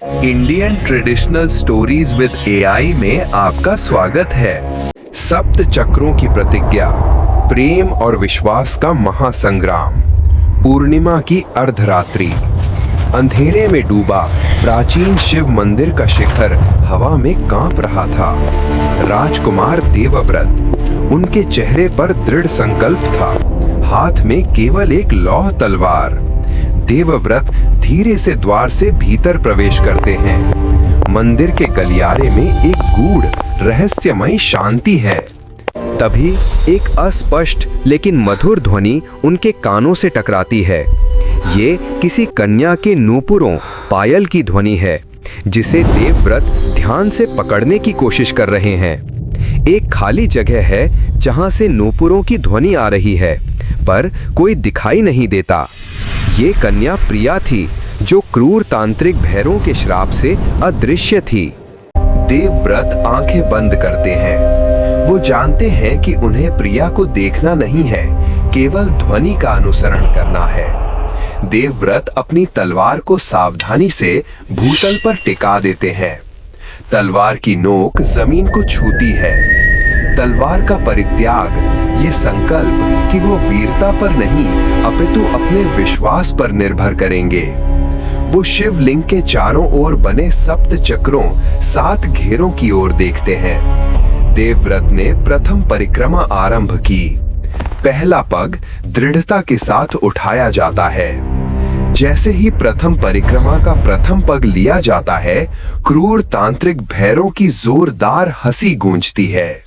Indian traditional stories with AI में आपका स्वागत है। सप्त चक्रों की प्रतिज्ञा, प्रेम और विश्वास का महासंग्राम। पूर्णिमा की अर्धरात्रि, अंधेरे में डूबा प्राचीन शिव मंदिर का शिखर हवा में कांप रहा था। राजकुमार देवव्रत, उनके चेहरे पर दृढ़ संकल्प था, हाथ में केवल एक लौह तलवार। देवव्रत धीरे से द्वार से भीतर प्रवेश करते हैं। मंदिर के गलियारे में एक गूढ़ रहस्यमयी शांति है। तभी एक अस्पष्ट लेकिन मधुर ध्वनि उनके कानों से टकराती है। ये किसी कन्या के नूपुरों पायल की ध्वनि है, जिसे देवव्रत ध्यान से पकड़ने की कोशिश कर रहे हैं। एक खाली जगह है जहां से नूपुरों की ध्वनि आ रही है, पर कोई दिखाई नहीं देता। ये कन्या प्रिया थी, जो क्रूर तांत्रिक भैरों के श्राप से अदृश्य थी। देवव्रत आंखें बंद करते हैं। वो जानते हैं कि उन्हें प्रिया को देखना नहीं है, केवल ध्वनि का अनुसरण करना है। देवव्रत अपनी तलवार को सावधानी से भूतल पर टिका देते हैं। तलवार की नोक जमीन को छूती है। तलवार का परित्याग, ये संकल्प कि वो वीरता पर नहीं अपितु अपने विश्वास पर निर्भर करेंगे। वो शिवलिंग के चारों ओर बने सप्त चक्रों, 7 घेरों की ओर देखते हैं। देवव्रत ने प्रथम परिक्रमा आरंभ की। पहला पग दृढ़ता के साथ उठाया जाता है। जैसे ही प्रथम परिक्रमा का प्रथम पग लिया जाता है, क्रूर तांत्रिक भैरों की जोरदार हंसी गूंजती है।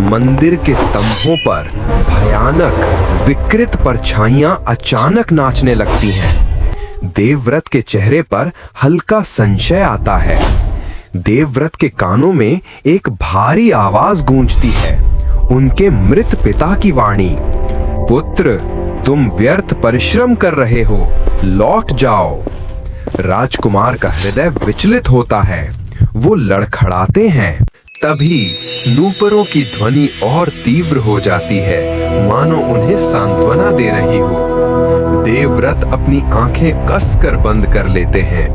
मंदिर के स्तंभों पर भयानक विकृत परछाइयां अचानक नाचने लगती हैं। देवव्रत के चेहरे पर हल्का संशय आता है। देवव्रत के कानों में एक भारी आवाज गूंजती है, उनके मृत पिता की वाणी, पुत्र, तुम व्यर्थ परिश्रम कर रहे हो, लौट जाओ। राजकुमार का हृदय विचलित होता है। वो लड़खड़ाते हैं। तभी नूपुरों की ध्वनि और तीव्र हो जाती है, मानो उन्हें सांत्वना दे रही हो। देवव्रत अपनी आंखें कसकर बंद कर लेते हैं।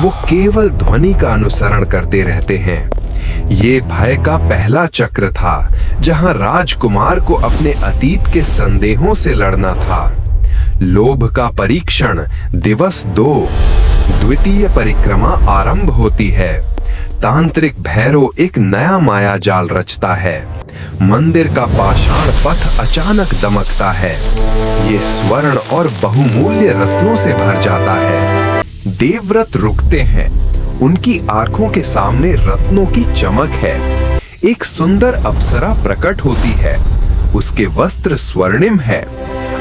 वो केवल ध्वनि का अनुसरण करते रहते हैं। ये भय का पहला चक्र था, जहां राजकुमार को अपने अतीत के संदेहों से लड़ना था। लोभ का परीक्षण, दिवस 2, द्वितीय परिक्रमा आरंभ होती है। तांत्रिक भैरव एक नया माया जाल रचता है। मंदिर का पाषाण पथ अचानक दमकता है। ये स्वर्ण और बहुमूल्य रत्नों से भर जाता है। देवव्रत रुकते हैं। उनकी आंखों के सामने रत्नों की चमक है। एक सुंदर अप्सरा प्रकट होती है। उसके वस्त्र स्वर्णिम है।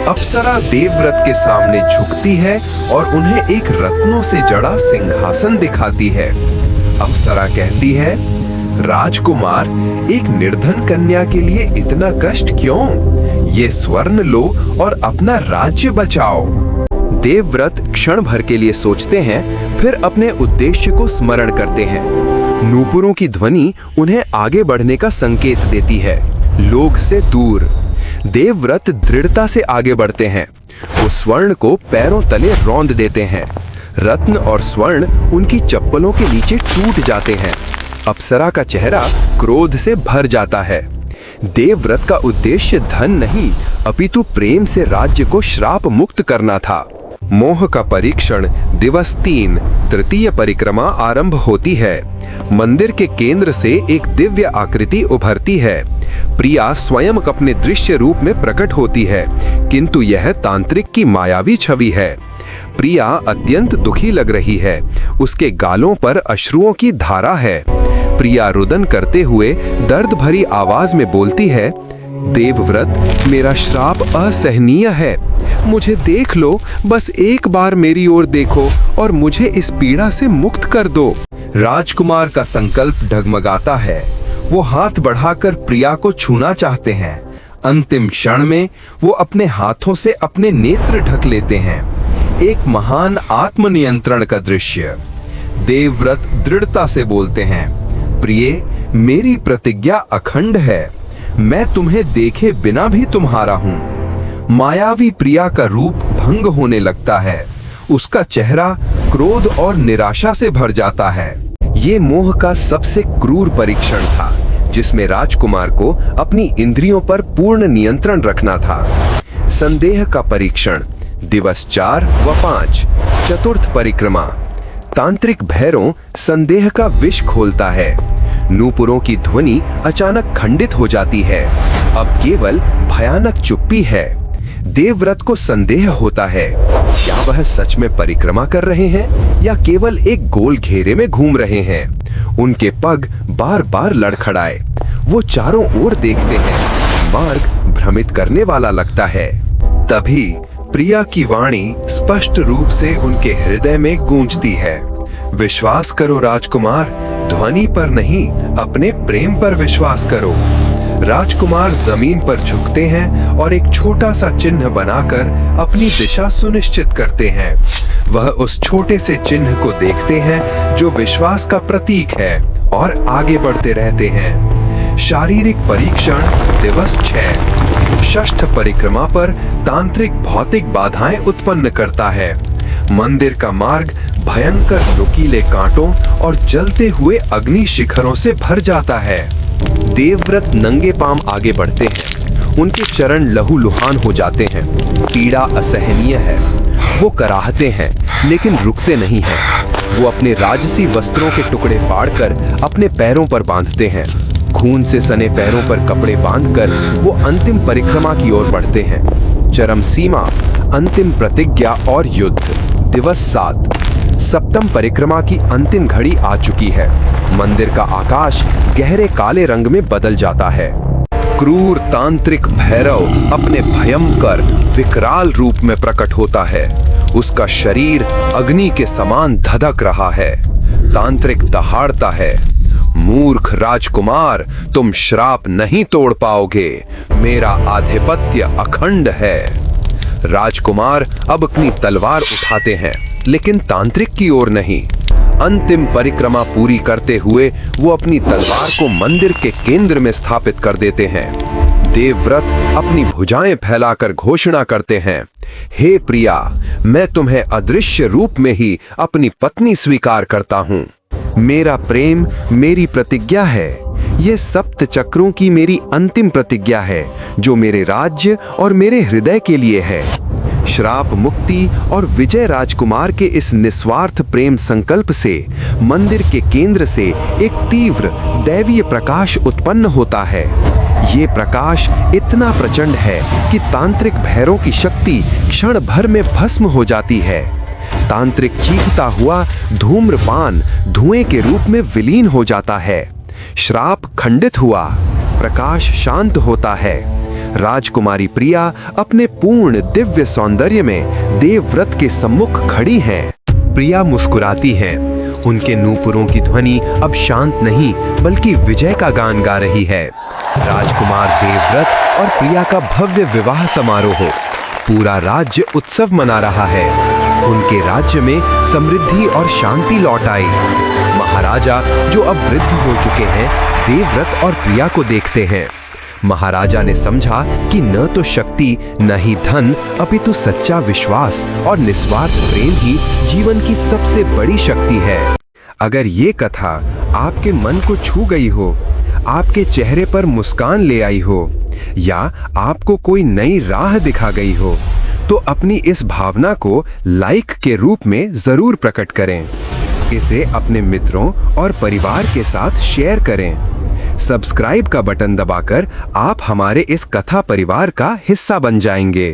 अप्सरा देवव्रत के सामने झुकती है और उन्हें एक रत्नों से जड़ा सिंहासन दिखाती है। अप्सरा कहती है, राजकुमार, एक निर्धन कन्या के लिए इतना कष्ट क्यों? ये स्वर्ण लो और अपना राज्य बचाओ। देवव्रत क्षण भर के लिए सोचते हैं, फिर अपने उद्देश्य को स्मरण करते हैं। नूपुरों की ध्वनि उन्हें आगे बढ़ने का संकेत देती है, लोग से दूर। देवव्रत दृढ़ता से आगे बढ़ते हैं। वो स्वर्ण को पैरों तले रौंद देते हैं। रत्न और स्वर्ण उनकी चप्पलों के नीचे टूट जाते हैं। अप्सरा का चेहरा क्रोध से भर जाता है। देवव्रत का उद्देश्य धन नहीं, अपितु प्रेम से राज्य को श्राप मुक्त करना था। मोह का परीक्षण, दिवस 3, तृतीय परिक्रमा आरंभ होती है। मंदिर के केंद्र से एक दिव्य आकृति उभरती है। प्रिया स्वयं अपने दृश्य रूप में प्रकट होती है, किंतु यह तांत्रिक की मायावी छवि है। प्रिया अत्यंत दुखी लग रही है। उसके गालों पर अश्रुओं की धारा है। प्रिया रुदन करते हुए दर्द भरी आवाज में बोलती है, देवव्रत, मेरा श्राप असहनीय है। मुझे देख लो, बस एक बार मेरी ओर देखो और मुझे इस पीड़ा से मुक्त कर दो। राजकुमार का संकल्प डगमगाता है। वो हाथ बढ़ाकर प्रिया को छूना चाहते हैं। अंतिम क्षण में वो अपने हाथों से अपने नेत्र ढक लेते हैं। एक महान आत्मनियंत्रण का दृश्य। देवव्रत दृढ़ता से बोलते हैं, प्रिय, मेरी प्रतिज्ञा अखंड है। मैं तुम्हें देखे बिना भी तुम्हारा हूं। मायावी प्रिया का रूप भंग होने लगता है। उसका चेहरा क्रोध और निराशा से भर जाता है। ये मोह का सबसे क्रूर परीक्षण था, जिसमें राजकुमार को अपनी इंद्रियों पर पूर्ण नियंत्रण रखना था। संदेह का परीक्षण, दिवस 4 व 5, चतुर्थ परिक्रमा। तांत्रिक भैरव संदेह का विष खोलता है। नूपुरों की ध्वनि अचानक खंडित हो जाती है। अब केवल भयानक चुप्पी है। देवव्रत को संदेह होता है, क्या वह सच में परिक्रमा कर रहे हैं या केवल एक गोल घेरे में घूम रहे हैं। उनके पग बार बार लड़खड़ाए। वो चारों ओर देखते हैं। मार्ग भ्रमित करने वाला लगता है। तभी प्रिया की वाणी स्पष्ट रूप से उनके हृदय में गूंजती है। विश्वास करो राजकुमार, ध्वनि पर नहीं, अपने प्रेम पर विश्वास करो। राजकुमार जमीन पर झुकते हैं और एक छोटा सा चिन्ह बनाकर अपनी दिशा सुनिश्चित करते हैं। वह उस छोटे से चिन्ह को देखते हैं जो विश्वास का प्रतीक है और आगे बढ़ते रहते हैं। शारीरिक परीक्षण, दिवस 6। षष्ठ परिक्रमा पर तांत्रिक भौतिक बाधाएं उत्पन्न करता है। मंदिर का मार्ग भयंकर नुकीले कांटों और जलते हुए अग्नि शिखरों से भर जाता है। देवव्रत नंगे पांव आगे बढ़ते हैं। उनके चरण लहूलुहान हो जाते हैं। पीड़ा असहनीय है। वो कराहते हैं लेकिन रुकते नहीं हैं। वो अपने राजसी वस्त्रों के टुकड़े फाड़कर अपने पैरों पर बांधते हैं। खून से सने पैरों पर कपड़े बांधकर वो अंतिम परिक्रमा की ओर बढ़ते हैं। चरम सीमा, अंतिम प्रतिज्ञा और युद्ध। दिवस 7। सप्तम परिक्रमा की अंतिम घड़ी आ चुकी है। मंदिर का आकाश गहरे काले रंग में बदल जाता है। क्रूर तांत्रिक भैरव अपने भयंकर विकराल रूप में प्रकट होता है। उसका शरीर अग्नि के समान धधक रहा है। तांत्रिक दहाड़ता है, मूर्ख राजकुमार, तुम श्राप नहीं तोड़ पाओगे। मेरा आधिपत्य अखंड है। राजकुमार अब अपनी तलवार उठाते हैं, लेकिन तांत्रिक की ओर नहीं। अंतिम परिक्रमा पूरी करते हुए वो अपनी तलवार को मंदिर के केंद्र में स्थापित कर देते हैं। देवव्रत अपनी भुजाएं फैलाकर घोषणा करते हैं, हे प्रिया, मैं तुम्हें अदृश्य रूप में ही अपनी पत्नी स्वीकार करता हूँ। मेरा प्रेम मेरी प्रतिज्ञा है। ये सप्त चक्रों की मेरी अंतिम प्रतिज्ञा है, जो मेरे राज्य और मेरे हृदय के लिए है। श्राप मुक्ति और विजय राजकुमार के इस निस्वार्थ प्रेम संकल्प से मंदिर के केंद्र से एक तीव्र दैवीय प्रकाश उत्पन्न होता है। ये प्रकाश इतना प्रचंड है कि तांत्रिक भैरव की शक्ति क्षण भर में भस्म हो जाती है। तांत्रिक चीखता हुआ धूम्रपान धुएं के रूप में विलीन हो जाता है। श्राप खंडित हुआ, प्रकाश शांत होता है। राजकुमारी प्रिया अपने पूर्ण दिव्य सौंदर्य में देवव्रत के सम्मुख खड़ी हैं। प्रिया मुस्कुराती हैं। उनके नूपुरों की ध्वनि अब शांत नहीं बल्कि विजय का गान गा रही है। राजकुमार देवव्रत और प्रिया का भव्य विवाह समारोह हो। पूरा राज्य उत्सव मना रहा है। उनके राज्य में समृद्धि और शांति लौट आई। महाराजा, जो अब वृद्ध हो चुके हैं, देवव्रत और प्रिया को देखते हैं। महाराजा ने समझा कि न तो शक्ति न ही धन, अपितु सच्चा विश्वास और निस्वार्थ प्रेम ही जीवन की सबसे बड़ी शक्ति है। अगर ये कथा आपके मन को छू गई हो, आपके चेहरे पर मुस्कान ले आई हो, या आपको कोई नई राह दिखा गई हो, तो अपनी इस भावना को लाइक के रूप में जरूर प्रकट करें। इसे अपने मित्रों और परिवार के साथ शेयर करें। सब्सक्राइब का बटन दबाकर आप हमारे इस कथा परिवार का हिस्सा बन जाएंगे।